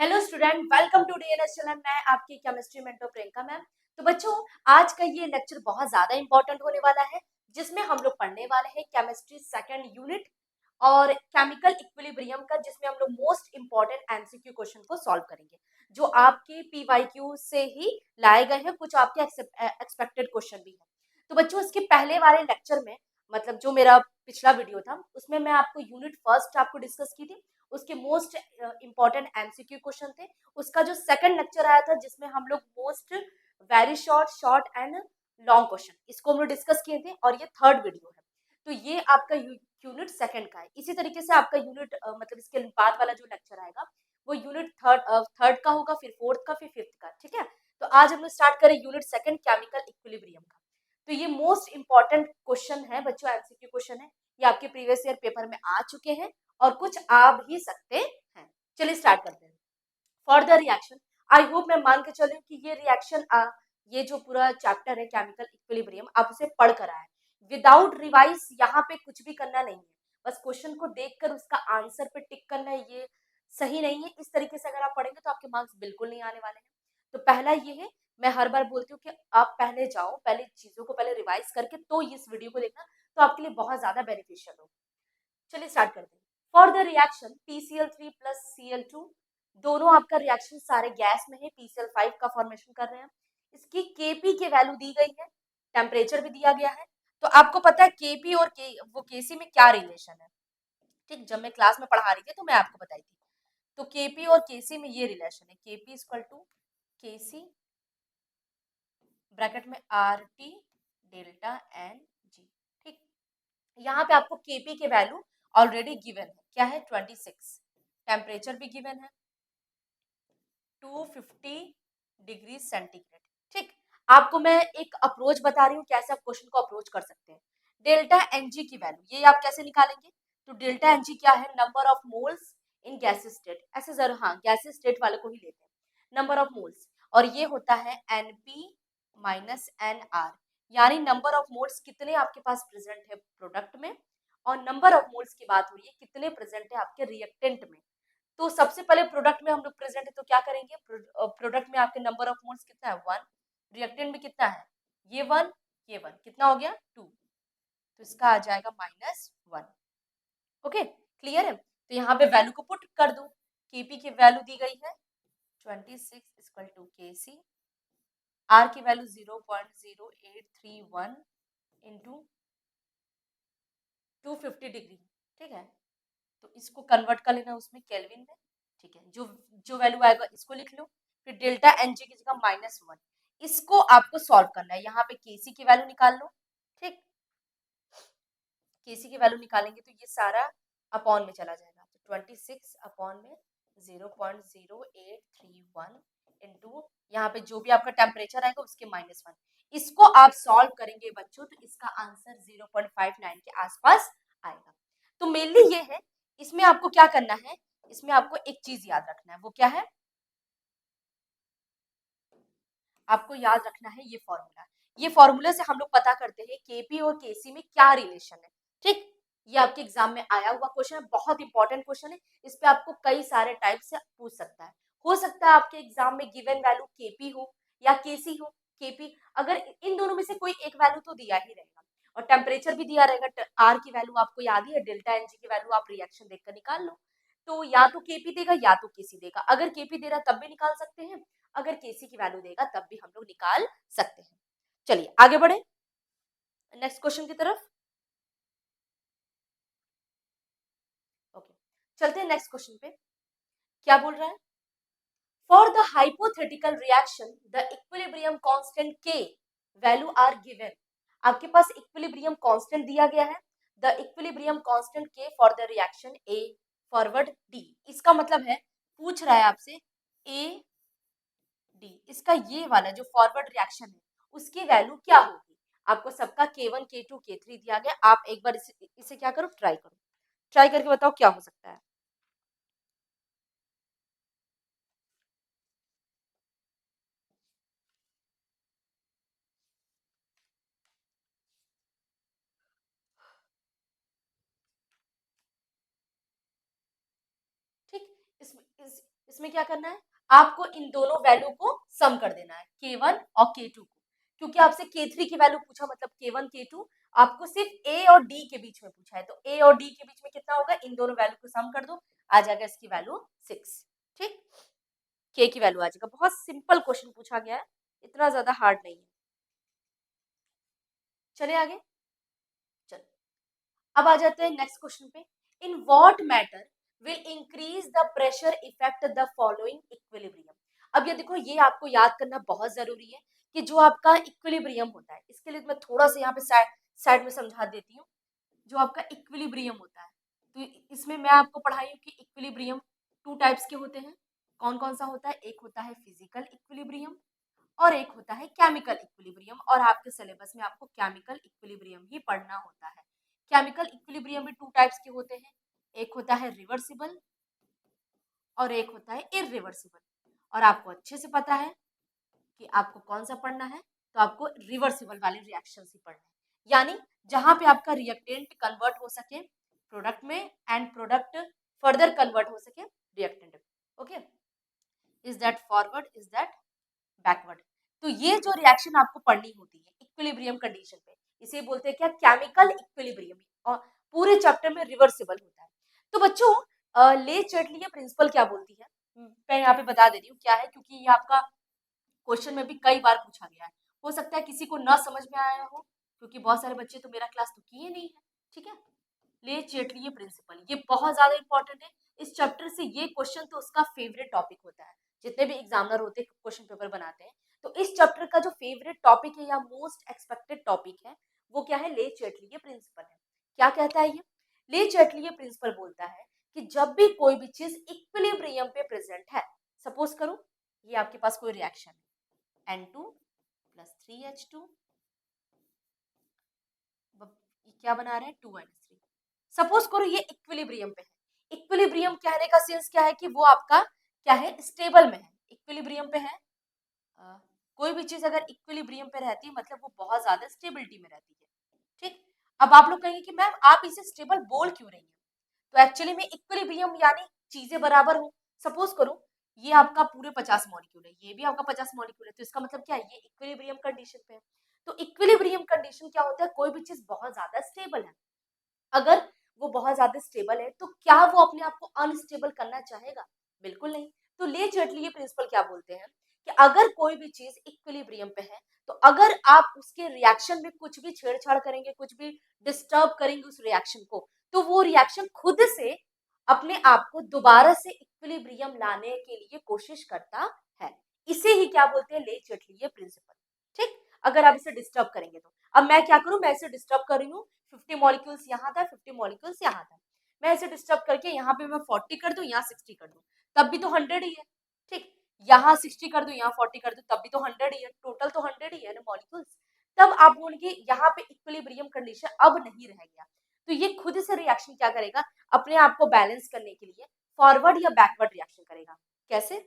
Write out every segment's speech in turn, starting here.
Hello student, welcome to DNS channel. मैं आपकी chemistry mentor Priyanka ma'am. तो बच्चों, आज का ये लेक्चर बहुत ज्यादा इंपॉर्टेंट होने वाला है, जिसमें हम लोग पढ़ने वाले हैं केमिस्ट्री सेकंड यूनिट और केमिकल इक्विलिब्रियम का, जिसमें हम लोग मोस्ट इंपॉर्टेंट एमसीक्यू क्वेश्चन को सॉल्व करेंगे, जो आपके पीवाईक्यू से ही लाए गए हैं। कुछ आपके एक्सपेक्टेड क्वेश्चन भी है। तो बच्चों, इसके पहले वाले लेक्चर में, मतलब जो मेरा पिछला वीडियो था, उसमें मैं आपको यूनिट फर्स्ट आपको डिस्कस की थी। उसके मोस्ट इंपॉर्टेंट एमसीक्यू क्वेश्चन थे। उसका जो सेकंड लेक्चर आया था, जिसमें हम लोग most very short, short and long question, इसको हम लोग डिस्कस किए थे, और ये थर्ड वीडियो है। तो ये आपका यूनिट सेकंड का है। इसी तरीके से आपका यूनिट मतलब इसके बाद वाला जो लेक्चर आएगा, वो यूनिट थर्ड का होगा, फिर फोर्थ का, फिर फिफ्थ का। ठीक है। तो आज हम लोग स्टार्ट करें यूनिट सेकंड, केमिकल इक्विलिब्रियम का। तो ये मोस्ट इंपॉर्टेंट क्वेश्चन है बच्चों, एमसीक्यू क्वेश्चन है। ये आपके प्रीवियस ईयर पेपर में आ चुके हैं और कुछ आ भी सकते हैं। चलिए स्टार्ट करते हैं। For the reaction, I hope मैं मान के चलूं कि ये रिएक्शन ये जो पूरा चैप्टर है केमिकल इक्विलिब्रियम, आप उसे पढ़ कर आए। विदाउट रिवाइज यहाँ पे कुछ भी करना नहीं है। बस क्वेश्चन को देखकर उसका आंसर पे टिक करना है, ये सही नहीं है। इस तरीके से अगर आप पढ़ेंगे तो आपके मार्क्स बिल्कुल नहीं आने वाले हैं। तो पहला ये है, मैं हर बार बोलती हूँ कि आप पहले जाओ, पहले चीजों को पहले रिवाइज करके तो इस वीडियो को देखना, तो आपके लिए बहुत ज्यादा बेनिफिशियल होगा। चलिए स्टार्ट करते हैं। For the reaction PCl3 plus Cl2, दोनों आपका रिएक्शन सारे गैस में है, PCl5 का फॉर्मेशन कर रहे हैं। इसकी Kp की वैल्यू दी गई है, टेम्परेचर भी दिया गया है। तो आपको पता है Kp और वो Kc में क्या रिलेशन है। ठीक, जब मैं क्लास में पढ़ा रही थी तो मैं आपको बताई थी। तो Kp और Kc में ये रिलेशन है, Kp equal to Kc bracket में RT डेल्टा Ng। ठीक, यहाँ पे आपको Kp के वैल्यू ऑलरेडी गिवन है, क्या है 26। टेम्परेचर भी गिवन है 250 डिग्री सेंटीग्रेड। ठीक, आपको मैं एक अप्रोच बता रही हूँ कैसे आप क्वेश्चन को अप्रोच कर सकते हैं। डेल्टा Ng की वैल्यू ये आप कैसे निकालेंगे। तो डेल्टा Ng क्या है, number of moles in gases state. ऐसे जरूर, हाँ गैसेस स्टेट वाले को ही लेते हैं, नंबर ऑफ मोल्स। और ये होता है Np माइनस Nr, यानी नंबर ऑफ मोल्स कितने आपके पास प्रेजेंट है प्रोडक्ट में, और नंबर ऑफ मोल्स की बात हो रही है कितने प्रेजेंट है आपके रिएक्टेंट में। तो सबसे पहले प्रोडक्ट में हम लोग प्रेजेंट है, तो क्या करेंगे, प्रोडक्ट में आपके नंबर ऑफ मोल्स कितना है 1, रिएक्टेंट में कितना है ये 1, ये 1, कितना हो गया 2। तो इसका आ जाएगा -1। ओके, क्लियर है। तो यहाँ पे वैल्यू को पुट कर दो। Kp की वैल्यू दी गई है 26 इक्वल टू Kc, R की वैल्यू 0.0831 इंटू 250 डिग्री। ठीक है, तो इसको कन्वर्ट कर लेना उसमें केल्विन में। ठीक है, जो जो वैल्यू आएगा इसको लिख लो। फिर डेल्टा Ng की जगह -1, इसको आपको सॉल्व करना है। यहाँ पे Kc की वैल्यू निकाल लो। ठीक, Kc की वैल्यू निकालेंगे तो ये सारा अपॉन में चला जाएगा। तो 26 अपॉन में 0.0831 इंटू यहाँ पे जो भी आपका टेम्परेचर आएगा उसके -1। इसको आप सॉल्व करेंगे बच्चों, तो इसका आंसर 0.59 के आसपास आएगा। तो मेनली ये है, इसमें आपको क्या करना है, इसमें आपको एक चीज याद रखना है। वो क्या है, आपको याद रखना है ये फॉर्मूला। ये फॉर्मूला से हम लोग पता करते हैं Kp और Kc में क्या रिलेशन है। ठीक, ये आपके एग्जाम में आया हुआ क्वेश्चन है, बहुत इंपॉर्टेंट क्वेश्चन है। इस पे आपको कई सारे टाइप से पूछ सकता है। हो सकता है आपके एग्जाम में गिवन वैल्यू Kp हो या Kc हो। Kp, अगर इन दोनों में से कोई एक वैल्यू तो दिया ही रहेगा, और टेम्परेचर भी दिया रहेगा। R की वैल्यू आपको याद ही है, डेल्टा Ng की वैल्यू आप रिएक्शन देखकर निकाल लो। तो या तो Kp देगा या तो Kc देगा। अगर Kp दे रहा तब भी निकाल सकते हैं, अगर Kc की वैल्यू देगा तब भी हम लोग निकाल सकते हैं। चलिए आगे बढ़े नेक्स्ट क्वेश्चन की तरफ। ओके, चलते हैं नेक्स्ट क्वेश्चन पे। क्या बोल रहा है, for the hypothetical reaction the equilibrium constant K value are given. आपके पास इक्विलिब्रियम कांस्टेंट दिया गया है, the equilibrium constant K for the reaction A forward D। इसका मतलब है, पूछ रहा है आपसे A D, इसका ये वाला जो फॉरवर्ड रिएक्शन है उसकी वैल्यू क्या होगी। आपको सबका K1 K2 K3 दिया गया। आप एक बार इसे क्या करो, ट्राई करो, ट्राई करके बताओ क्या हो सकता है। ठीक, इसमें क्या करना है, आपको इन दोनों वैल्यू को सम कर देना है, K1 और K2 को, क्योंकि आपसे K3 की वैल्यू पूछा, मतलब K1 K2 आपको सिर्फ A और D के बीच में पूछा है, तो A और D के बीच में कितना होगा, इन दोनों वैल्यू को सम कर दो, आ जाएगा इसकी वैल्यू 6। ठीक, K की वैल्यू आ जाएगा। बहुत सिंपल क्वेश्चन पूछा गया है, इतना ज्यादा हार्ड नहीं है। चले आगे, चलो अब आ जाते हैं नेक्स्ट क्वेश्चन पे। इन what matter will increase the pressure effect the following equilibrium. अब ये देखो, ये आपको याद करना बहुत जरूरी है कि जो आपका इक्विलिब्रियम होता है, इसके लिए मैं थोड़ा सा यहाँ पे साइड में समझा देती हूँ। जो आपका इक्विलिब्रियम होता है, तो इसमें मैं आपको पढ़ाई हूँ कि इक्विलिब्रियम टू टाइप्स के होते हैं। कौन कौन सा होता है, एक होता है फिजिकल इक्विलिब्रियम और एक होता है केमिकल इक्विलिब्रियम, और आपके सिलेबस में आपको केमिकल इक्विलिब्रियम ही पढ़ना होता है। केमिकल इक्विलिब्रियम भी टू टाइप्स के होते हैं, एक होता है रिवर्सिबल और एक होता है इरिवर्सिबल, और आपको अच्छे से पता है कि आपको कौन सा पढ़ना है, तो आपको रिवर्सिबल वाले रिएक्शन ही पढ़ना है, यानी जहां पे आपका रिएक्टेंट कन्वर्ट हो सके प्रोडक्ट में एंड प्रोडक्ट फर्दर कन्वर्ट हो सके रिएक्टेंट में। Okay, is that forward, is that backward. तो ये जो रिएक्शन आपको पढ़नी होती है इक्विलिब्रियम कंडीशन पे, इसे बोलते हैं क्या, केमिकल इक्विलिब्रियम, और पूरे चैप्टर में रिवर्सिबल होता है। तो बच्चों ले चटलिए प्रिंसिपल क्या बोलती है, मैं यहाँ पे बता दे रही हूँ क्या है, क्योंकि ये आपका क्वेश्चन में भी कई बार पूछा गया है। हो सकता है किसी को ना समझ में आया हो, क्योंकि बहुत सारे बच्चे तो मेरा क्लास तो किए नहीं है। ठीक है, ले चटलिए प्रिंसिपल, ये बहुत ज्यादा इंपॉर्टेंट है इस चैप्टर से। ये क्वेश्चन तो उसका फेवरेट टॉपिक होता है, जितने भी एग्जामिनर होते हैं क्वेश्चन पेपर बनाते हैं, तो इस चैप्टर का जो फेवरेट टॉपिक है या मोस्ट एक्सपेक्टेड टॉपिक है, वो क्या है, ले चटलिए प्रिंसिपल है। क्या कहता है ये, ले चटलिए प्रिंसिपल बोलता है कि जब भी कोई भी चीज इक्विलिब्रियम पे प्रेजेंट है, सपोज करो ये आपके पास कोई रिएक्शन है, N2 प्लस 3H2, क्या बना रहे हैं, 2N3। सपोज करो ये इक्विलिब्रियम पे है। इक्विलिब्रियम कहने का सेंस क्या है कि वो आपका क्या है, स्टेबल में है, इक्विलिब्रियम पे है। कोई भी चीज अगर इक्विलिब्रियम पे रहती है मतलब वो बहुत ज्यादा स्टेबिलिटी में रहती है। ठीक, अब आप लोग कहेंगे कि मैम आप इसे स्टेबल बोल क्यों रही हैं, तो एक्चुअली में इक्विलिब्रियम यानी चीजें बराबर हो। सपोज करो ये आपका पूरे 50 मॉलिक्यूल है, ये भी आपका 50 मॉलिक्यूल है, तो इसका मतलब क्या है, ये इक्विलिब्रियम कंडीशन पे है। तो इक्विलिब्रियम कंडीशन क्या होता है, कोई भी चीज बहुत ज्यादा स्टेबल है, अगर वो बहुत ज्यादा स्टेबल है तो क्या वो अपने आप को अनस्टेबल करना चाहेगा, बिल्कुल नहीं। तो ले चटलिए प्रिंसिपल क्या बोलते हैं कि अगर कोई भी चीज इक्विलिब्रियम पे है, तो अगर आप उसके रिएक्शन में कुछ भी छेड़छाड़ करेंगे, कुछ भी डिस्टर्ब करेंगे उस रिएक्शन को, तो वो रिएक्शन खुद से अपने आप को दोबारा से इक्विलिब्रियम लाने के लिए कोशिश करता है। इसे ही क्या बोलते हैं, ले चटलिए प्रिंसिपल। ठीक, अगर आप इसे डिस्टर्ब करेंगे तो अब मैं क्या करूं, मैं इसे डिस्टर्ब कर रही हूँ, 50 मॉलिक्यूल्स यहाँ था, 50 मॉलिक्यूल्स यहाँ था, मैं इसे डिस्टर्ब करके यहाँ पे मैं 40 कर दूं, यहाँ 60 कर दूं, तब भी तो 100 ही है। ठीक, यहाँ 60 कर दूं, यहाँ 40 कर दूं, तब भी तो 100 ही है, टोटल तो 100 ही है ना मॉलिक्यूल्स। तब आप बोलेंगे यहाँ पे इक्विलिब्रियम कंडीशन अब नहीं रह गया, तो ये खुद से रिएक्शन क्या करेगा, अपने आप को बैलेंस करने के लिए फॉरवर्ड या बैकवर्ड रिएक्शन करेगा। कैसे,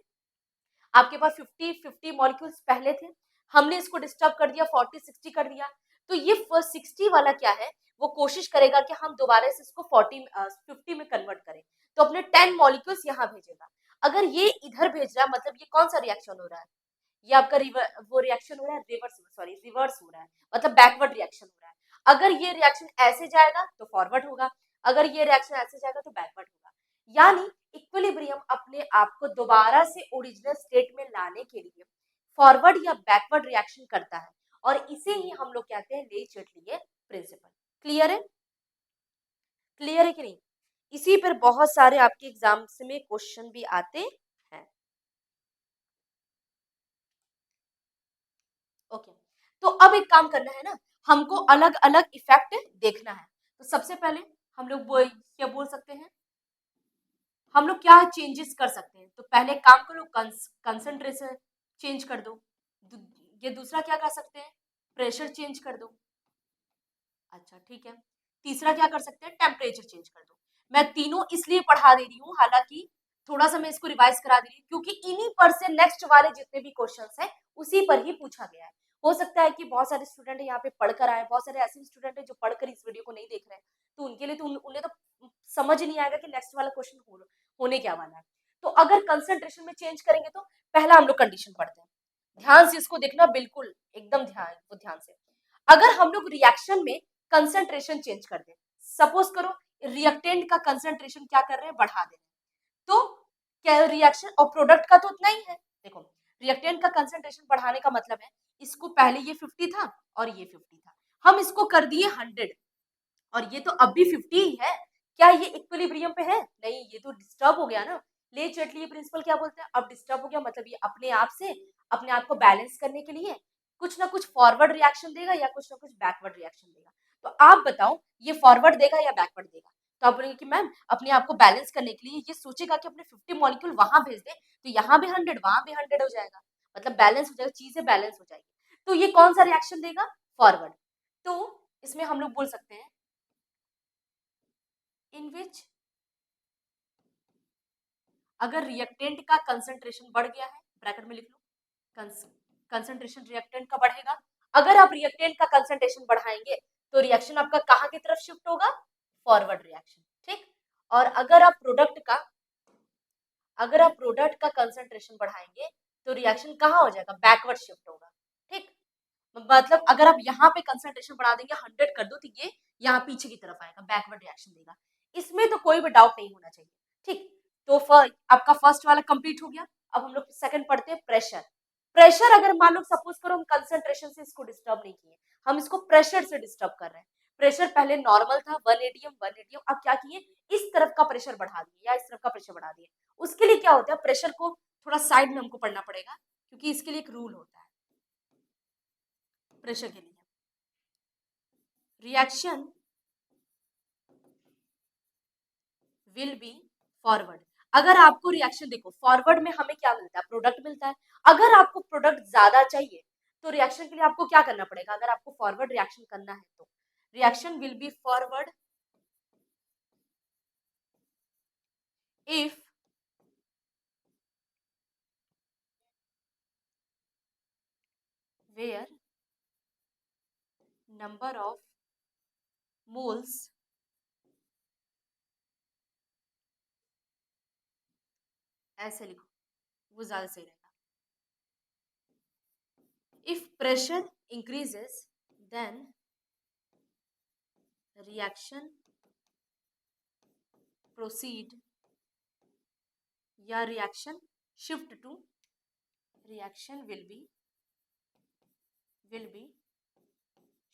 आपके पास 50 मॉलिक्यूल्स पहले थे, हमने इसको डिस्टर्ब कर दिया, 40 60 कर दिया, तो ये 60 वाला क्या है, वो कोशिश करेगा कि हम दोबारा से इसको 50 में कन्वर्ट करें, तो अपने 10 मॉलिक्यूल्स यहाँ भेजेगा। अगर ये इधर भेज रहा है मतलब ये कौन सा रिएक्शन हो रहा है, ये आपका वो रिएक्शन हो रहा है रिवर्स हो रहा है, मतलब बैकवर्ड रिएक्शन हो रहा है। अगर ये रिएक्शन ऐसे जाएगा तो फॉरवर्ड होगा, अगर ये रिएक्शन ऐसे जाएगा तो बैकवर्ड होगा। यानी इक्विलिब्रियम अपने आप को दोबारा से ओरिजिनल स्टेट में लाने के लिए फॉरवर्ड या बैकवर्ड रिएक्शन करता है, और इसे ही हम लोग कहते हैं ले चटलिए प्रिंसिपल। क्लियर है, क्लियर है कि नहीं। इसी पर बहुत सारे आपके एग्जाम्स में क्वेश्चन भी आते हैं। ओके, तो अब एक काम करना है ना, हमको अलग अलग इफेक्ट देखना है। तो सबसे पहले हम लोग क्या बोल सकते हैं, हम लोग क्या चेंजेस कर सकते हैं, तो पहले काम करो, कंसंट्रेशन चेंज कर दो। ये दूसरा क्या कर सकते हैं, प्रेशर चेंज कर दो। अच्छा ठीक है, तीसरा क्या कर सकते हैं, टेम्परेचर चेंज कर दो। मैं तीनों इसलिए पढ़ा दे रही हूँ, हालांकि थोड़ा सा मैं इसको रिवाइज करा दे रही हूँ, क्योंकि इन्हीं पर से नेक्स्ट वाले जितने भी क्वेश्चंस हैं उसी पर ही पूछा गया है। हो सकता है कि बहुत सारे स्टूडेंट यहाँ पे पढ़कर आए, बहुत सारे ऐसे स्टूडेंट हैं जो पढ़कर इस वीडियो को नहीं देख रहे हैं, तो उनके लिए तो उन्हें तो समझ नहीं आएगा कि नेक्स्ट वाला क्वेश्चन होने क्या वाला है। तो अगर कंसंट्रेशन में चेंज करेंगे तो पहला हम लोग कंडीशन पढ़ते हैं, ध्यान से इसको देखना, बिल्कुल एकदम ध्यान से। अगर हम लोग रिएक्शन में कंसंट्रेशन चेंज कर दें, सपोज करो रिएक्टेंट का कंसंट्रेशन क्या कर रहे हैं, बढ़ा दे रहे हैं, तो क्या रिएक्शन और प्रोडक्ट का तो उतना ही है। देखो रिएक्टेंट का कंसंट्रेशन बढ़ाने का मतलब है इसको पहले ये 50 था और ये 50 था, हम इसको कर दिए 100 और ये तो अब भी 50 ही है, क्या ये इक्विलिब्रियम पे है? नहीं, ये तो डिस्टर्ब हो गया ना। ले चटलिए प्रिंसिपल क्या बोलते हैं, अब डिस्टर्ब हो गया मतलब ये अपने आप से अपने आप को बैलेंस करने के लिए कुछ ना कुछ फॉरवर्ड रिएक्शन देगा या कुछ ना कुछ बैकवर्ड रिएक्शन देगा। तो आप बताओ ये फॉरवर्ड देगा या बैकवर्ड देगा? तो आप बोलेंगे कि मैम अपने आप को बैलेंस करने के लिए ये सोचेगा कि अपने 50 मॉलिक्यूल वहां भेज दे, तो यहाँ भी 100 वहां भी 100 हो जाएगा, मतलब बैलेंस हो जाएगा, चीजें बैलेंस हो जाएगी। तो ये कौन सा रिएक्शन देगा? फॉरवर्ड। तो इसमें हम लोग बोल सकते हैं इन विच अगर रिएक्टेंट का कंसंट्रेशन बढ़ गया है, ब्रैकेट में लिख लो, कंसंट्रेशन रिएक्टेंट का बढ़ेगा, अगर आप रिएक्टेंट का कंसंट्रेशन बढ़ाएंगे तो रिएक्शन आपका कहाँ की तरफ शिफ्ट होगा? फॉरवर्ड रिएक्शन, ठीक। और अगर आप प्रोडक्ट का कंसंट्रेशन बढ़ाएंगे तो रिएक्शन कहाँ हो जाएगा? बैकवर्ड शिफ्ट होगा, ठीक। मतलब अगर आप यहाँ पे कंसंट्रेशन बढ़ा देंगे 100 कर दो तो ये यहाँ पीछे की तरफ आएगा, बैकवर्ड रिएक्शन देगा। इसमें तो कोई भी डाउट नहीं होना चाहिए, ठीक। तो आपका फर्स्ट वाला कंप्लीट हो गया। अब हम लोग सेकंड पढ़ते हैं, प्रेशर। प्रेशर अगर मान लो सपोज करो हम कंसंट्रेशन से इसको डिस्टर्ब नहीं किए, हम इसको प्रेशर से डिस्टर्ब कर रहे हैं। प्रेशर पहले नॉर्मल था 1 एटीएम 1 एटीएम, अब क्या किए इस तरफ का प्रेशर बढ़ा दिए या इस तरफ का प्रेशर बढ़ा दिए। उसके लिए क्या होता है, प्रेशर को थोड़ा साइड में हमको पढ़ना पड़ेगा क्योंकि इसके लिए एक रूल होता है प्रेशर के लिए। Reaction will be forward. अगर आपको रिएक्शन देखो फॉरवर्ड में हमें क्या मिलता है, प्रोडक्ट मिलता है। अगर आपको प्रोडक्ट ज्यादा चाहिए तो रिएक्शन के लिए आपको क्या करना पड़ेगा, अगर आपको फॉरवर्ड रिएक्शन करना है तो reaction will be forward if where number of moles ऐसे लिखो, वो ज्यादा सही रहेगा। If pressure increases then reaction proceed या reaction shift to reaction will be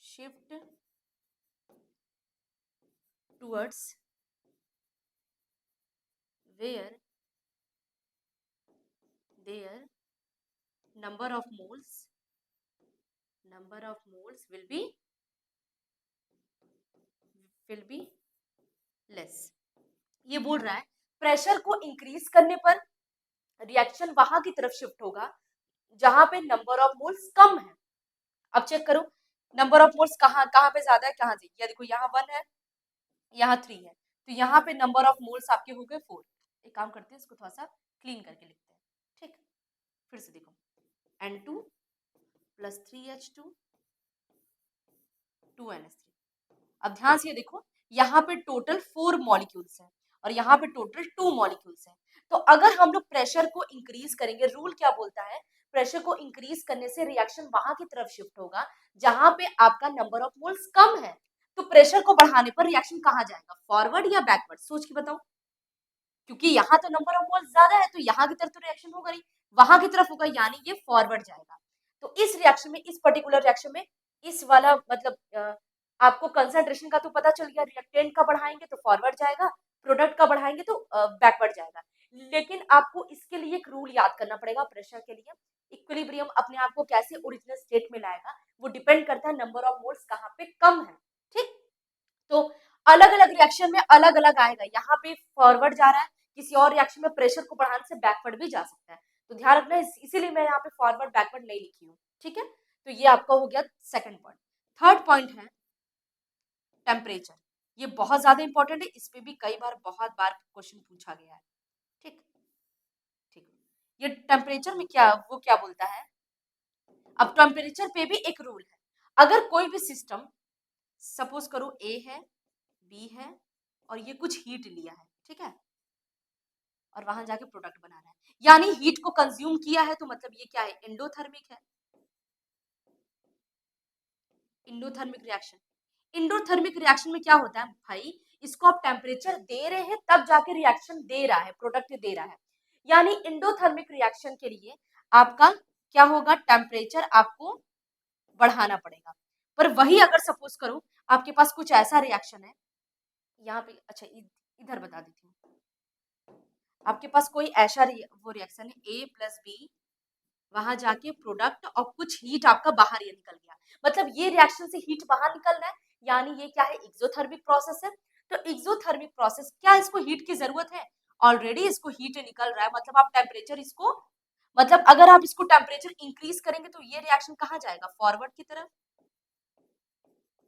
shift towards where their number of moles will be less। ये बोल रहा है प्रेशर को इंक्रीज करने पर रिएक्शन वहां की तरफ शिफ्ट होगा जहां पे नंबर ऑफ मोल्स कम है। अब चेक करो नंबर ऑफ मोल्स कहाँ कहाँ पे ज्यादा है, कहाँ से, ये देखो यहाँ 1 है यहाँ 3 है, तो यहाँ पे नंबर ऑफ मोल्स आपके हो गए 4। एक काम करते हैं इसको थोड़ा सा क्लीन करके लिखते हैं, ठीक। फिर से देखो N2 प्लस 3H2 2NH3। अब ध्यान से देखो यहाँ पे टोटल 4 मॉलिक्यूल्स हैं और यहाँ पे टोटल 2 मॉलिक्यूल्स हैं। तो अगर हम लोग प्रेशर को इंक्रीज करेंगे, रूल क्या बोलता है, प्रेशर को इंक्रीज करने से रिएक्शन वहां की तरफ शिफ्ट होगा जहां पे आपका नंबर ऑफ मोल्स कम है। तो प्रेशर को बढ़ाने पर रिएक्शन कहाँ जाएगा, फॉरवर्ड या बैकवर्ड, सोच के बताओ। क्योंकि यहाँ तो नंबर ऑफ मोल्स ज्यादा है तो यहाँ की तरफ तो रिएक्शन होगा नहीं, वहां की तरफ होगा, यानी ये फॉरवर्ड जाएगा। तो इस रिएक्शन में, इस पर्टिकुलर रिएक्शन में इस वाला मतलब आपको कंसंट्रेशन का तो पता चल गया, रिएक्टेंट का बढ़ाएंगे तो फॉरवर्ड जाएगा, प्रोडक्ट का बढ़ाएंगे तो बैकवर्ड जाएगा। लेकिन आपको इसके लिए एक रूल याद करना पड़ेगा प्रेशर के लिए, इक्विलिब्रियम अपने आप को कैसे ओरिजिनल स्टेट में लाएगा वो डिपेंड करता है नंबर ऑफ मोल्स कहाँ पे कम है, ठीक। तो अलग अलग रिएक्शन में अलग अलग आएगा, यहाँ पे फॉरवर्ड जा रहा है, किसी और रिएक्शन में प्रेशर को बढ़ाने से बैकवर्ड भी जा सकता है। तो ध्यान रखना इसीलिए मैं यहाँ पे फॉरवर्ड बैकवर्ड नहीं लिखी हूँ, ठीक है। तो ये आपका हो गया सेकंड पॉइंट। थर्ड पॉइंट है टेम्परेचर। ये बहुत ज्यादा इंपॉर्टेंट है, इस पे भी कई बार बहुत बार क्वेश्चन पूछा गया है, ठीक ठीक। ये टेम्परेचर में क्या वो क्या बोलता है, अब टेम्परेचर पे भी एक रूल है। अगर कोई भी सिस्टम सपोज करो ए है बी है और ये कुछ हीट लिया है, ठीक है। और वहां जाके प्रोडक्ट बना रहा है, यानी हीट को कंज्यूम किया है, तो मतलब ये क्या है, एंडोथर्मिक है। इंडोथर्मिक रिएक्शन, इंडोथर्मिक रिएक्शन में क्या होता है भाई, इसको आप टेम्परेचर दे रहे हैं तब जाके रिएक्शन दे रहा है, प्रोडक्ट दे रहा है। यानी इंडोथर्मिक रिएक्शन के लिए आपका क्या होगा, टेम्परेचर आपको बढ़ाना पड़ेगा। पर वही अगर सपोज करो आपके पास कुछ ऐसा रिएक्शन है, यहाँ पे अच्छा इधर बता देती हूँ, आपके पास कोई ऐसा वो रिएक्शन है ए प्लस बी, वहां जाके प्रोडक्ट और कुछ हीट आपका बाहर ये निकल गया, मतलब ये रिएक्शन से हीट बाहर निकल रहा है, यानी ये क्या है, एक्सोथर्मिक प्रोसेस है। तो एक्सोथर्मिक प्रोसेस, क्या इसको हीट की जरूरत है, ऑलरेडी इसको हीट निकल रहा है, मतलब आप टेम्परेचर इसको, मतलब अगर आप इसको टेम्परेचर इंक्रीज करेंगे तो ये रिएक्शन कहाँ जाएगा, फॉरवर्ड की तरफ।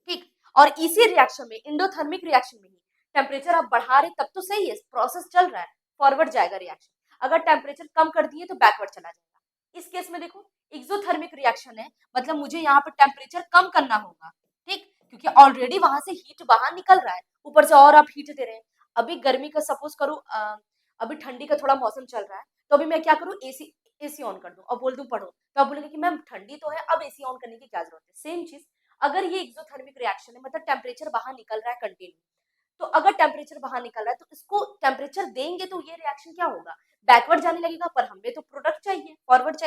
ठीक, और इसी रिएक्शन में, इंडोथर्मिक रिएक्शन में ही टेम्परेचर आप बढ़ा रहे तब तो सही है, प्रोसेस चल रहा है, फॉरवर्ड जाएगा रिएक्शन। अगर टेम्परेचर कम कर दिए तो बैकवर्ड चला जाएगा। इस केस में देखो एक्सोथर्मिक रिएक्शन है, मतलब मुझे यहाँ पे टेम्परेचर कम करना होगा, ठीक, क्योंकि ऑलरेडी वहां से हीट बाहर निकल रहा है, ऊपर से और आप हीट दे रहे हैं। अभी गर्मी का सपोज करो, अभी ठंडी का थोड़ा मौसम चल रहा है, तो अभी मैं क्या करूँ, एसी एसी ऑन कर दूं और बोल दूं पढ़ो, तो आप बोलेंगे कि मैम ठंडी तो है, अब एसी ऑन करने की क्या जरूरत है। सेम चीज, अगर ये एक्सोथर्मिक रिएक्शन है, मतलब टेम्परेचर बाहर निकल रहा है कंटिन्यू, तो अगर टेम्परेचर बाहर निकल रहा है तो इसको टेम्परेचर देंगे तो ये रिएक्शन क्या होगा, बैकवर्ड जाने लगेगा, पर हमें तो प्रोडक्ट चाहिए फॉरवर्ड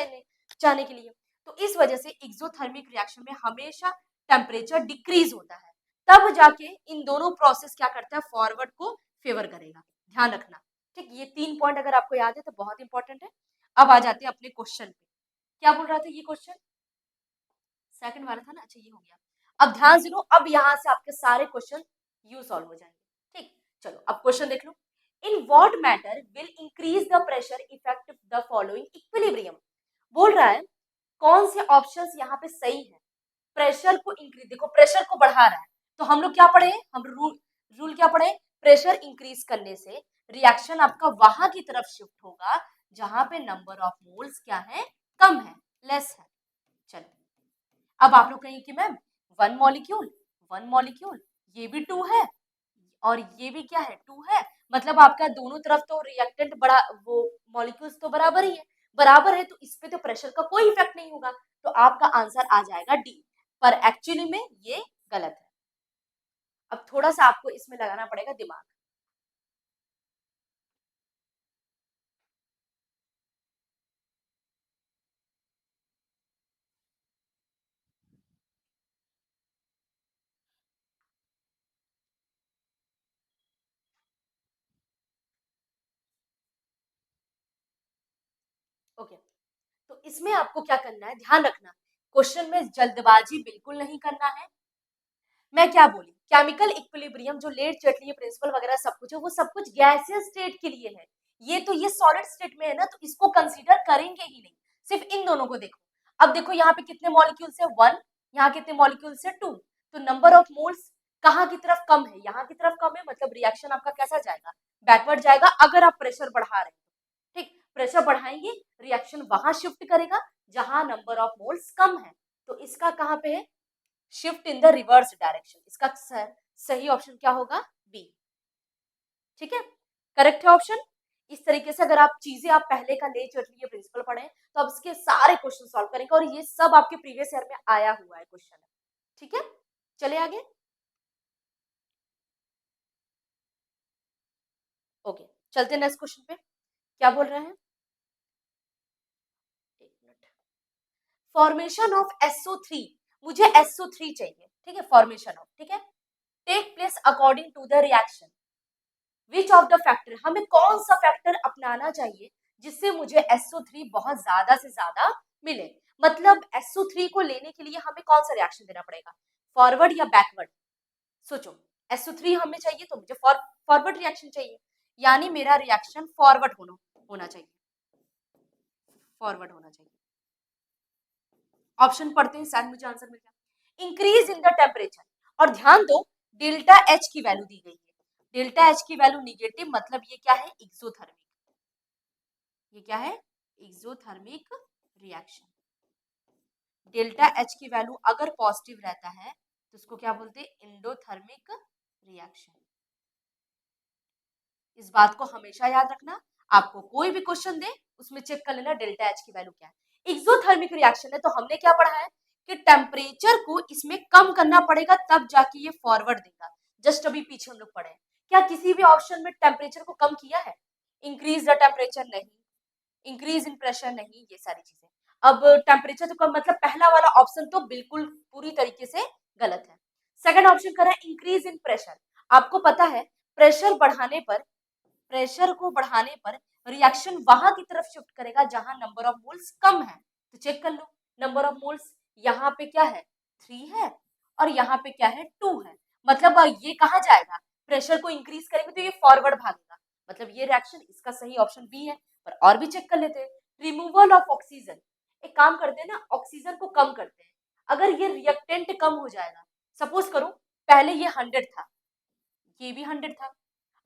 जाने के लिए। तो इस वजह से एक्सोथर्मिक रिएक्शन में हमेशा टेम्परेचर डिक्रीज होता है, तब जाके इन दोनों प्रोसेस क्या करता है, फॉरवर्ड को फेवर करेगा, ध्यान रखना। ठीक, ये 3 पॉइंट अगर आपको याद है तो बहुत इंपॉर्टेंट है। अब आ जाते हैं अपने क्वेश्चन पे, क्या बोल रहा था ये क्वेश्चन, सेकंड वाला था ना, अच्छा ये हो गया। अब ध्यान से लो, अब यहाँ से आपके सारे क्वेश्चन यू सॉल्व हो जाएंगे। ठीक, चलो अब क्वेश्चन देख लो, in what matter will increase the pressure effect the following equilibrium. बोल रहा है कौन से ऑप्शंस यहाँ पे सही है, प्रेशर को इंक्रीज, देखो प्रेशर को बढ़ा रहा है, तो हम लोग क्या पढ़े, हम रूल रूल क्या पढ़े, प्रेशर इंक्रीज करने से रिएक्शन आपका वहां की तरफ शिफ्ट होगा जहां पे नंबर ऑफ मोल्स क्या है, कम है, लेस है। चलो अब आप लोग कहेंगे कि मैम वन मॉलिक्यूल ये भी टू है और ये भी क्या है, टू है, मतलब आपका दोनों तरफ तो रिएक्टेंट बड़ा, वो मॉलिक्यूल्स तो बराबर ही है, बराबर है, तो इस पे तो प्रेशर का कोई इफेक्ट नहीं होगा, तो आपका आंसर आ जाएगा डी। पर एक्चुअली में ये गलत है। अब थोड़ा सा आपको इसमें लगाना पड़ेगा दिमाग। ओके, तो इसमें आपको क्या करना है, ध्यान रखना, क्वेश्चन में जल्दबाजी बिल्कुल नहीं करना है। मैं क्या बोली, केमिकल इक्विलिब्रियम जो लेट चटली प्रिंसिपल वगैरह सब कुछ है, वो सब कुछ गैसियस स्टेट के लिए है, ये तो ये सॉलिड स्टेट में है ना, तो इसको कंसीडर करेंगे ही नहीं। सिर्फ इन दोनों को देखो, अब देखो यहाँ पे कितने मॉलिक्यूल्स है, वन, यहाँ कितने मॉलिक्यूल्स है, टू, तो नंबर ऑफ मोल्स कहाँ की तरफ कम है, यहाँ की तरफ कम है, मतलब रिएक्शन आपका कैसा जाएगा, बैकवर्ड जाएगा, अगर आप प्रेशर बढ़ा रहे हैं। ठीक, प्रेशर बढ़ाएंगे, रिएक्शन वहां शिफ्ट करेगा जहां नंबर ऑफ मोल्स कम है, तो इसका कहाँ पे है, shift in the reverse direction, इसका सही ऑप्शन क्या होगा, बी। ठीक है, करेक्ट है ऑप्शन। इस तरीके से अगर आप चीजें आप पहले का ले चल रही है प्रिंसिपल पढ़े तो अब इसके सारे क्वेश्चन सॉल्व करेंगे, और ये सब आपके प्रीवियस ईयर में आया हुआ है क्वेश्चन। ठीक है, चले आगे। ओके, चलते नेक्स्ट क्वेश्चन पे, क्या बोल रहे हैं, एक मिनट, फॉर्मेशन ऑफ SO3, मुझे SO3 चाहिए, ठीक है, फॉर्मेशन ऑफ, ठीक है, take place according to the reaction which of the factor, हमें कौन सा फैक्टर अपनाना चाहिए जिससे मुझे SO3 बहुत ज्यादा से ज्यादा मिले, मतलब SO3 को लेने के लिए हमें कौन सा रिएक्शन देना पड़ेगा, फॉरवर्ड या बैकवर्ड, सोचो, SO3 हमें चाहिए तो मुझे फॉरवर्ड रिएक्शन चाहिए, यानी मेरा रिएक्शन फॉरवर्ड होना चाहिए, फॉरवर्ड होना चाहिए। ऑप्शन पढ़ते हैं, शायद मुझे आंसर मिल जाए, इंक्रीज इन द टेम्परेचर, और ध्यान दो डेल्टा एच की वैल्यू दी गई है, डेल्टा एच की वैल्यू निगेटिव, मतलब ये क्या है, एक्सोथर्मिक, ये क्या है, एक्सोथर्मिक रिएक्शन। डेल्टा एच की वैल्यू अगर पॉजिटिव रहता है तो उसको क्या बोलते हैं, एंडोथर्मिक रिएक्शन। इस बात को हमेशा याद रखना, आपको कोई भी क्वेश्चन दे उसमें चेक कर लेना डेल्टा एच की वैल्यू क्या है। एक्सोथर्मिक रिएक्शन है तो हमने क्या पढ़ा है कि टेम्परेचर को इसमें कम करना पड़ेगा तब जाके ये फॉरवर्ड देगा। जस्ट अभी पीछे हम लोग पढ़े हैं। क्या किसी भी ऑप्शन में टेम्परेचर को कम किया है? इंक्रीज द टेम्परेचर नहीं, इंक्रीज इन प्रेशर नहीं, ये सारी चीजें। अब टेम्परेचर तो कम, मतलब पहला वाला ऑप्शन तो बिल्कुल पूरी तरीके से गलत है। सेकंड ऑप्शन करा इंक्रीज इन प्रेशर। आपको पता है प्रेशर बढ़ाने पर, प्रेशर को बढ़ाने पर रिएक्शन वहां की तरफ शिफ्ट करेगा जहां नंबर ऑफ मोल्स कम है। तो चेक कर लो, नंबर ऑफ मोल्स यहाँ पे क्या है 3 है और यहाँ पे क्या है 2 है। मतलब ये कहाँ जाएगा, प्रेशर को इंक्रीज करेंगे तो ये फॉरवर्ड भागेगा। मतलब ये रिएक्शन, इसका सही ऑप्शन बी है। पर और भी चेक कर लेते हैं। रिमूवल ऑफ ऑक्सीजन, एक काम करते हैं ना, ऑक्सीजन को कम करते हैं। अगर ये रिएक्टेंट कम हो जाएगा, सपोज करो पहले ये 100 था, ये भी 100 था,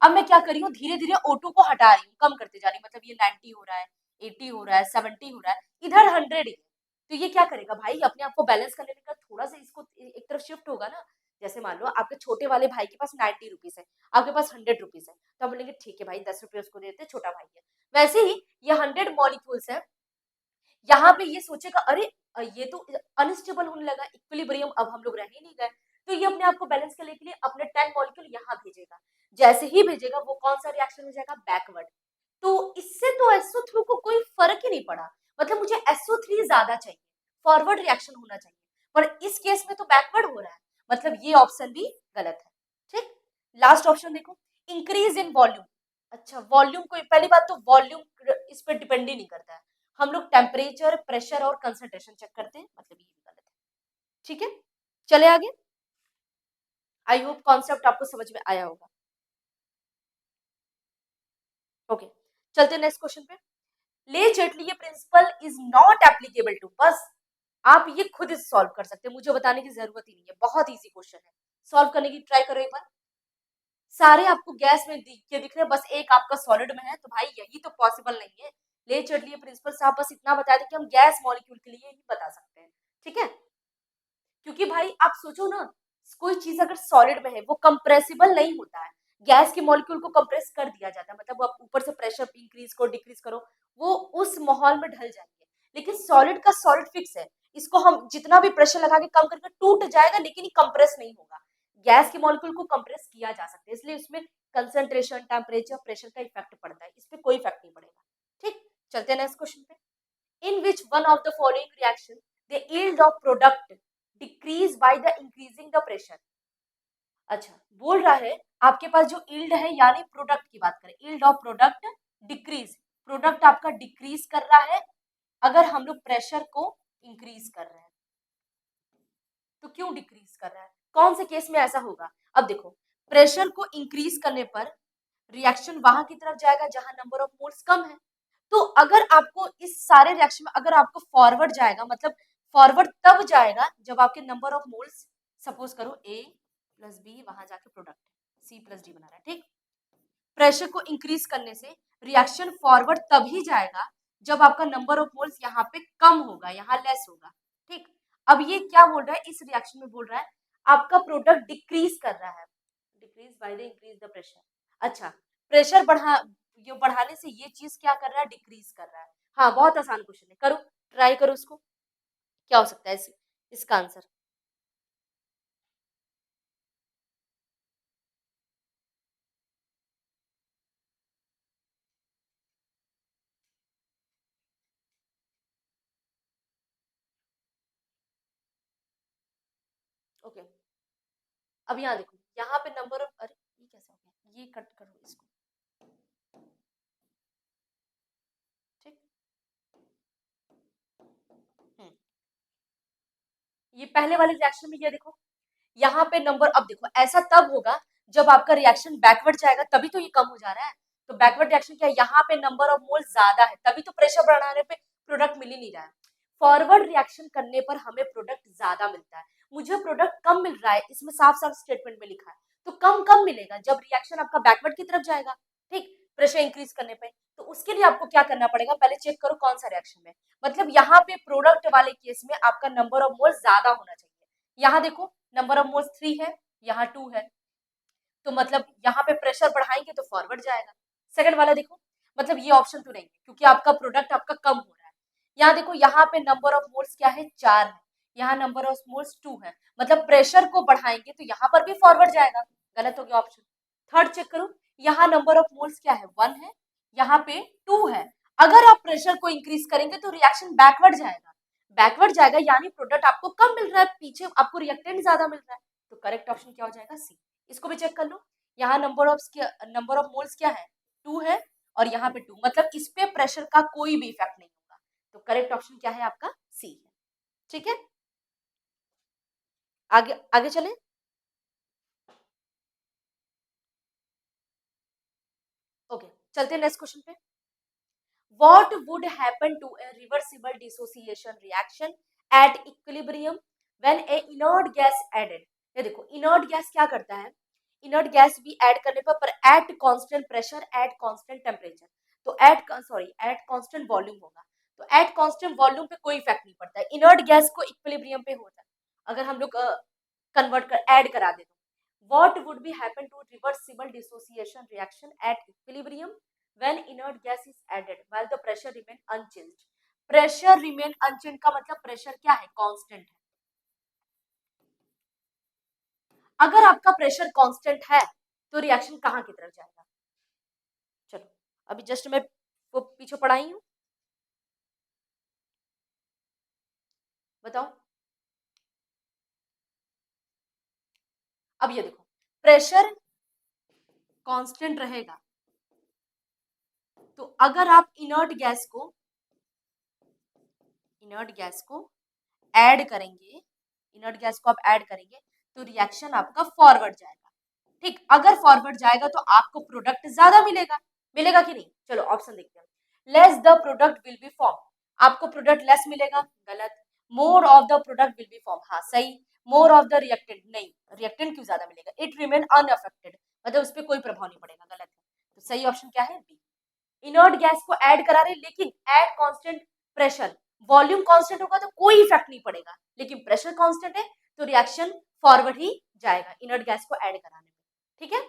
अब मैं क्या कर रही हूँ धीरे धीरे O2 को हटा रही हूँ, कम करते जा रही हूँ। मतलब ये 90 हो रहा है, 80 हो रहा है, 70 हो रहा है, इधर 100 ही है। तो ये क्या करेगा भाई, अपने आप को बैलेंस करने का थोड़ा सा इसको एक तरफ शिफ्ट होगा ना। जैसे मान लो आपके छोटे वाले भाई के पास 90 रुपीज है, आपके पास 100 रुपीज है, तो आप बोलेंगे ठीक है भाई 10 रुपये उसको देते, छोटा भाई है। वैसे ही ये 100 मॉलिक्यूल्स है, यहाँ पे ये सोचेगा अरे ये तो अनस्टेबल होने लगा, इक्विलिब्रियम अब हम लोग रह ही नहीं गए। तो ये अपने आप को बैलेंस करने के लिए अपने 10 मॉलिक्यूल यहाँ भेजेगा। जैसे ही भेजेगा वो कौन सा रिएक्शन हो जाएगा, बैकवर्ड। तो इससे तो SO3 को कोई फर्क ही नहीं पड़ा। मतलब मुझे SO3 ज्यादा चाहिए, फॉरवर्ड रिएक्शन होना चाहिए, पर इस केस में तो बैकवर्ड हो रहा है। मतलब ये ऑप्शन भी गलत है। ठीक, लास्ट ऑप्शन देखो, इंक्रीज इन वॉल्यूम। अच्छा, वॉल्यूम को पहली बात तो वॉल्यूम इस पर डिपेंड ही नहीं करता है। हम लोग टेम्परेचर, प्रेशर और कंसंट्रेशन चेक करते हैं, मतलब ये भी गलत है। ठीक है, चले आगे। आई होप कॉन्सेप्ट आपको समझ में आया होगा। ओके, चलते हैं नेक्स्ट क्वेश्चन पे। Le Chatelier principle is not applicable to, बस आप ये खुद सॉल्व कर सकते हैं, मुझे बताने की जरूरत ही नहीं है। बहुत इजी क्वेश्चन है, सॉल्व करने की ट्राई करो एक बार। सारे आपको गैस में दिख रहे हैं, बस एक आपका सॉलिड में है, तो भाई यही तो पॉसिबल नहीं है। ले चटली प्रिंसिपल साहब बस इतना बता दें कि हम गैस मॉलिक्यूल के लिए ही बता सकते हैं। ठीक है, क्योंकि भाई आप सोचो ना, कोई चीज अगर सॉलिड में है वो कंप्रेसिबल नहीं होता है। गैस के मॉलिक्यूल को कंप्रेस कर दिया जाता है, मतलब आप ऊपर से प्रेशर इंक्रीज करो डिक्रीज करो, वो उस माहौल में ढल जाएंगे। लेकिन सॉलिड का सॉलिड फिक्स है, इसको हम जितना भी प्रेशर लगा के कम करके टूट जाएगा, लेकिन ये कंप्रेस नहीं होगा। गैस के मॉलिक्यूल को कंप्रेस किया जा सकता है, इसलिए उसमें कंसंट्रेशन, टेम्परेचर, प्रेशर का इफेक्ट पड़ता है, इस पर कोई इफेक्ट नहीं पड़ेगा। ठीक, चलते हैं नेक्स्ट क्वेश्चन पे। in which one of the following reaction the yield of product decrease by the increasing the pressure। अच्छा, बोल रहा है आपके पास जो yield है, यानी प्रोडक्ट की बात करें, yield of product decrease, product आपका डिक्रीज कर रहा है अगर हम लोग प्रेशर को इंक्रीज कर रहे हैं। तो क्यों डिक्रीज कर रहा है, कौन से केस में ऐसा होगा? अब देखो, प्रेशर को इंक्रीज करने पर रिएक्शन वहां की तरफ जाएगा जहां नंबर ऑफ मोल्स कम है। तो अगर आपको इस सारे रिएक्शन में अगर आपको फॉरवर्ड जाएगा, मतलब फॉरवर्ड तब जाएगा जब आपके नंबर ऑफ मोल्स, सपोज करो A प्लस बी, वहां जाके प्रोडक्ट C प्लस डी बना रहा है। ठीक, प्रेशर को इंक्रीज करने से रिएक्शन फॉरवर्ड तभी जाएगा जब आपका नंबर ऑफ मोल्स यहाँ पे कम होगा, यहाँ लेस होगा। ठीक, अब ये क्या बोल रहा है, इस रिएक्शन में बोल रहा है आपका प्रोडक्ट डिक्रीज कर रहा है, decrease by the increase the pressure. अच्छा, प्रेशर बढ़ाने से ये चीज क्या कर रहा है, डिक्रीज कर रहा है। हाँ, बहुत आसान क्वेश्चन है, करो ट्राई करो उसको, क्या हो सकता है इसका आंसर। ओके, अब यहाँ देखो, यहाँ पे नंबर ऑफ, अरे ये कैसे हो गया, ये कट करो इसको। ठीक, हम्म, ये पहले वाले रिएक्शन में ये देखो, यहाँ पे नंबर, अब देखो ऐसा तब होगा जब आपका रिएक्शन बैकवर्ड जाएगा, तभी तो ये कम हो जा रहा है। तो बैकवर्ड रिएक्शन क्या है, यहाँ पे नंबर ऑफ मोल ज्यादा है, तभी तो प्रेशर बढ़ाने पे प्रोडक्ट मिल ही नहीं रहा है। फॉरवर्ड रिएक्शन करने पर हमें प्रोडक्ट ज्यादा मिलता है, मुझे प्रोडक्ट कम मिल रहा है, इसमें साफ साफ स्टेटमेंट में लिखा है। तो कम कम मिलेगा जब रिएक्शन आपका बैकवर्ड की तरफ जाएगा। ठीक, प्रेशर इंक्रीज करने पे, तो उसके लिए आपको क्या करना पड़ेगा, पहले चेक करो कौन सा रिएक्शन है। मतलब यहाँ पे प्रोडक्ट वाले केस में आपका नंबर ऑफ मोल ज्यादा होना चाहिए। यहाँ देखो नंबर ऑफ मोल्स 3 है, यहाँ 2 है, तो मतलब यहाँ पे प्रेशर बढ़ाएंगे तो फॉरवर्ड जाएगा। सेकंड वाला देखो, मतलब ये ऑप्शन तो नहीं है क्योंकि आपका प्रोडक्ट आपका कम हो रहा है। यहाँ देखो, यहाँ पे नंबर ऑफ मोल्स क्या है, 4 है, यहाँ नंबर ऑफ मोल्स 2 है, मतलब प्रेशर को बढ़ाएंगे तो यहाँ पर भी फॉरवर्ड जाएगा, गलत हो गया ऑप्शन। थर्ड चेक करो, यहाँ नंबर ऑफ मोल्स क्या है, 1 है, यहाँ पे 2 है, अगर आप प्रेशर को इंक्रीज करेंगे तो रिएक्शन बैकवर्ड जाएगा, बैकवर्ड जाएगा यानी प्रोडक्ट आपको कम मिल रहा है, पीछे आपको रिएक्टेंट ज्यादा मिल रहा है, तो करेक्ट ऑप्शन क्या हो जाएगा, सी। इसको भी चेक कर लो, यहाँ नंबर ऑफ मोल्स क्या है, 2 है, और यहाँ पे 2, मतलब इस पे प्रेशर का कोई भी इफेक्ट नहीं होगा, तो करेक्ट ऑप्शन क्या है आपका, सी है। ठीक है, आगे आगे चले। ओके, चलते हैं नेक्स्ट क्वेश्चन पे। What would happen to a reversible dissociation reaction at equilibrium when a inert gas added? ये देखो, inert gas क्या करता है, inert gas भी ऐड करने पर at constant pressure at constant temperature, तो at constant volume होगा, तो at constant volume पे कोई इफेक्ट नहीं पड़ता है, inert gas को equilibrium पे होता है, अगर हम लोग कन्वर्ट कर ऐड करा दे तो what would be happen to reversible dissociation reaction at equilibrium when inert gas is added while the pressure remain unchanged? pressure remain unchanged का मतलब प्रेशर क्या है, कांस्टेंट है, अगर आपका प्रेशर कांस्टेंट है तो रिएक्शन कहां की तरफ जाएगा, चलो अभी जस्ट मैं वो पीछे पढ़ाई हूं, बताओ। अब ये देखो, प्रेशर कांस्टेंट रहेगा तो अगर आप इनर्ट गैस को ऐड करेंगे, इनर्ट गैस को आप ऐड करेंगे तो रिएक्शन आपका फॉरवर्ड जाएगा, ठीक, अगर फॉरवर्ड जाएगा तो आपको प्रोडक्ट ज्यादा मिलेगा, मिलेगा कि नहीं, चलो ऑप्शन देखते हैं। Less the product will be form, आपको प्रोडक्ट लेस मिलेगा, गलत। More of the product will be form, हाँ सही। मोर ऑफ द रिएक्टेंट, नहीं, रिएक्टेंट क्यों ज्यादा मिलेगा, इट रिमेन अनअफेक्टेड, मतलब उस पर कोई प्रभाव नहीं पड़ेगा, गलत है, तो सही ऑप्शन क्या है, बी। इनर्ट गैस को ऐड करा रहे लेकिन at constant pressure, volume constant होगा तो कोई इफेक्ट नहीं पड़ेगा, लेकिन प्रेशर कांस्टेंट है तो रिएक्शन फॉरवर्ड ही जाएगा इनर्ट गैस को ऐड कराने में, ठीक है।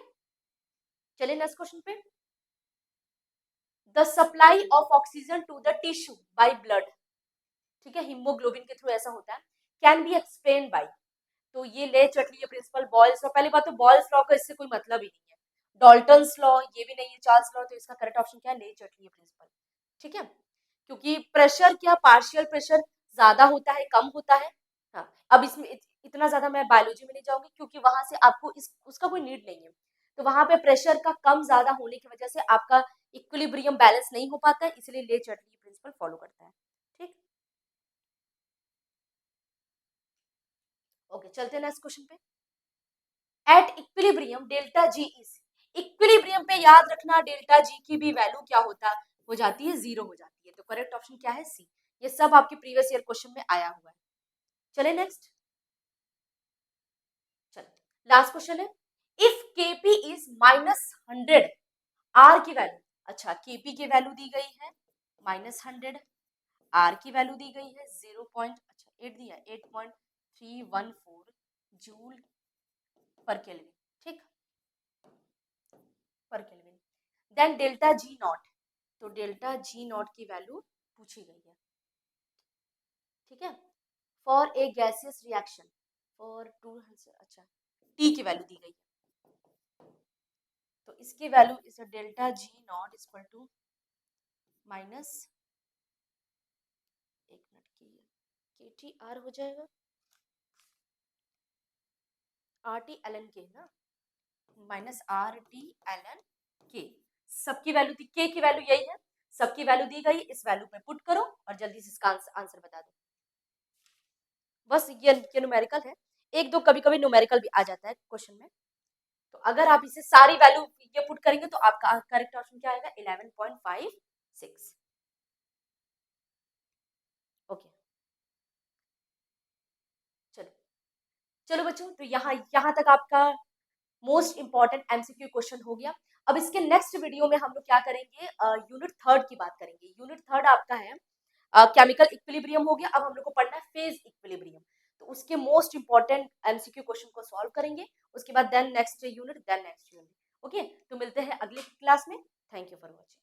चलिए नेक्स्ट क्वेश्चन पे। The supply of oxygen to the tissue by blood, ठीक है, हीमोग्लोबिन के थ्रू ऐसा होता है, कैन बी एक्सप्लेन बाय, तो ये ले चट लिए प्रिंसिपल बॉयल्स लॉ, पहली बात तो बॉयल्स लॉ का इससे कोई मतलब ही नहीं है, डॉल्टन्स लॉ ये भी नहीं है, चार्ल्स लॉ, तो इसका करेक्ट ऑप्शन क्या है, ले चट लिए प्रिंसिपल, ठीक है, क्योंकि प्रेशर क्या, पार्शियल प्रेशर ज्यादा होता है कम होता है, हाँ, अब इसमें इतना ज्यादा मैं बायोलॉजी में नहीं जाऊंगी क्योंकि वहां से आपको उसका कोई नीड नहीं है, तो वहां पे प्रेशर का कम ज्यादा होने की वजह से आपका इक्विलिब्रियम बैलेंस नहीं हो पाता है, इसलिए ले चटनी प्रिंसिपल फॉलो करता है, ठीक। ओके, चलते हैं नेक्स्ट क्वेश्चन पे। At equilibrium delta G is, equilibrium पे याद रखना डेल्टा जी की भी वैल्यू क्या होता हो जाती है, जीरो हो जाती है, तो करेक्ट ऑप्शन क्या है, सी। ये सब आपके प्रीवियस ईयर क्वेश्चन में आया हुआ है। चले नेक्स्ट, चलो लास्ट क्वेश्चन है। इफ केपी इज -100, आर की वैल्यू, अच्छा केपी की वैल्यू दी गई है -100, आर की वैल्यू दी गई है 0.8 दिया, 8.314 जूल पर केल्विन, ठीक, per kelvin. Then delta G naught, तो डेल्टा जी नॉट की वैल्यू पूछी गई है, ठीक है, for a gaseous reaction for 200, अच्छा टी की वैल्यू दी गई है, तो इसकी value is delta G naught equal to minus, एक मिनट की के टी आर हो जाएगा, are T L N K ना, minus R T L N K, सबकी वैल्यू थी, के की वैल्यू यही है, सबकी वैल्यू दी गई, इस वैल्यू पे पुट करो और जल्दी से इसका आंसर बता दो, बस ये न्यूमेरिकल है, एक दो कभी कभी न्यूमेरिकल भी आ जाता है क्वेश्चन में, तो अगर आप इसे सारी वैल्यू ये पुट करेंगे तो आपका करेक्ट ऑप्शन क्या आएगा, 11.56। ओके, चलो चलो बच्चों, तो यहाँ तक आपका मोस्ट इंपॉर्टेंट एमसीक्यू क्वेश्चन हो गया। अब इसके नेक्स्ट वीडियो में हम लोग क्या करेंगे, यूनिट थर्ड की बात करेंगे। यूनिट थर्ड आपका है केमिकल इक्विलिब्रियम हो गया, अब हम लोग को पढ़ना है फेज इक्विलिब्रियम, तो उसके मोस्ट इंपॉर्टेंट एमसीक्यू क्वेश्चन को सॉल्व करेंगे, उसके बाद देन नेक्स्ट यूनिट, ओके, तो मिलते हैं अगले क्लास में, थैंक यू फॉर वॉचिंग।